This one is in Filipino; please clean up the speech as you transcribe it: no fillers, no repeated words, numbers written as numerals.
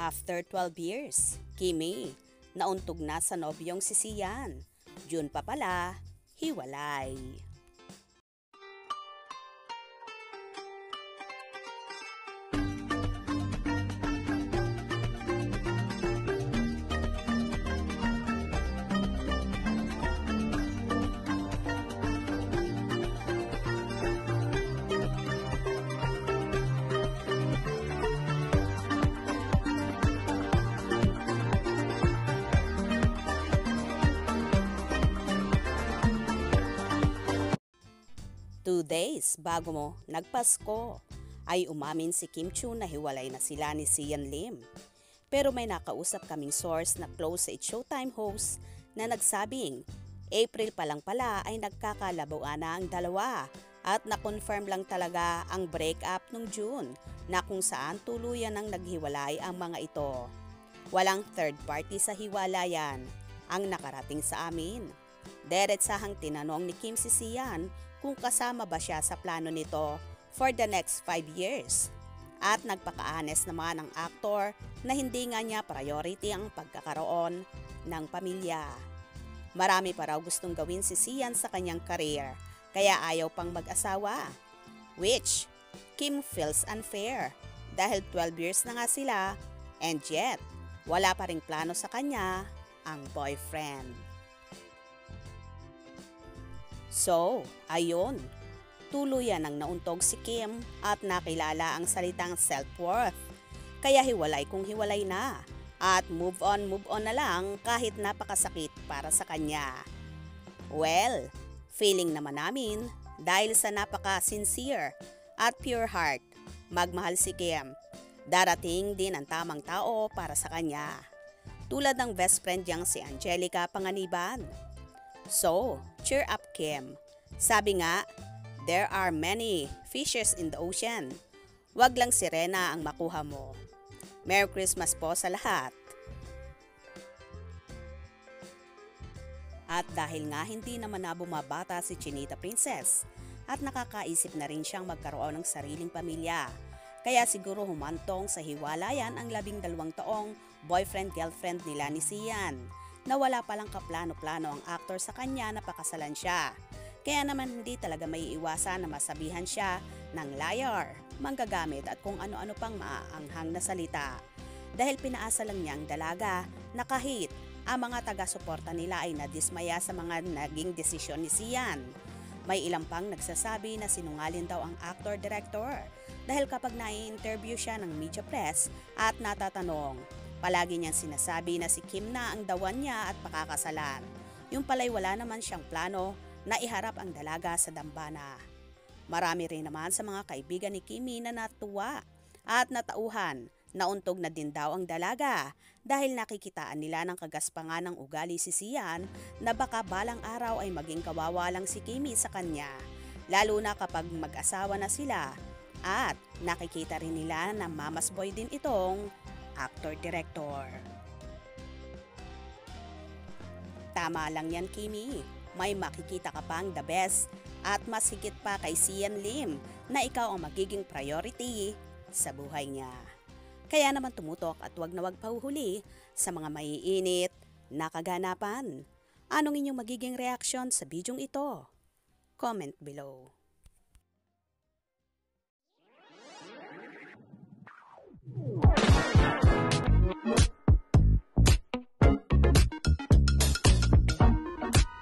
After 12 years, Kimi, nauntog na sa nobyong si Sian. June pa pala, hiwalay. Two days bago mo nagpasko, ay umamin si Kim Chiu na hiwalay na sila ni Sian Lim. Pero may nakausap kaming source na close sa It's Showtime host na nagsabing April pa lang pala ay nagkakalabuan na ang dalawa at na-confirm lang talaga ang breakup nung June na kung saan tuluyan ang naghiwalay ang mga ito. Walang third party sa hiwalayan ang nakarating sa amin. Diretsahang tinanong ni Kim si Sian kung kasama ba siya sa plano nito for the next 5 years. At nagpaka-honest naman ang aktor na hindi nga niya priority ang pagkakaroon ng pamilya. Marami pa raw gustong gawin si Sian sa kanyang career kaya ayaw pang mag-asawa. Which Kim feels unfair dahil 12 years na nga sila and yet wala pa ring plano sa kanya ang boyfriend. So, ayun, tuluyan ang nauntog si Kim at nakilala ang salitang self-worth. Kaya hiwalay kung hiwalay na at move on na lang kahit napakasakit para sa kanya. Well, feeling naman namin dahil sa napaka-sincere at pure heart, magmahal si Kim. Darating din ang tamang tao para sa kanya. Tulad ng best friend niyang si Angelica Panganiban. So, cheer up Kim. Sabi nga, there are many fishes in the ocean. Wag lang sirena ang makuha mo. Merry Christmas po sa lahat. At dahil nga hindi naman na bumabata si Chinita Princess at nakakaisip na rin siyang magkaroon ng sariling pamilya. Kaya siguro humantong sa hiwalayan ang 12 taong boyfriend-girlfriend nila ni Sian. Na wala palang kaplano-plano ang aktor sa kanya na pakasalan siya. Kaya naman hindi talaga may iwasan na masabihan siya ng liar, manggagamit at kung ano-ano pang maaanghang na salita. Dahil pinaasa lang niya ang dalaga na kahit ang mga taga-suporta nila ay nadismaya sa mga naging desisyon ni Sian. May ilang pang nagsasabi na sinungaling daw ang actor-director dahil kapag nai-interview siya ng media press at natatanong, palagi niyang sinasabi na si Kim na ang dawan niya at pakakasalan. Yung pala'y wala naman siyang plano na iharap ang dalaga sa dambana. Marami rin naman sa mga kaibigan ni Kimi na natuwa at natauhan na untog na din daw ang dalaga dahil nakikitaan nila ng kagaspangan ng ugali si Sian na baka balang araw ay maging kawawa lang si Kimi sa kanya. Lalo na kapag mag-asawa na sila at nakikita rin nila na mamas boy din itong actor-director. Tama lang yan, Kimi. May makikita ka pang the best at mas higit pa kay Sian Lim na ikaw ang magiging priority sa buhay niya. Kaya naman tumutok at wag na wag pahuhuli sa mga maiinit na kaganapan. Anong inyong magiging reaksyon sa bidyong ito? Comment below.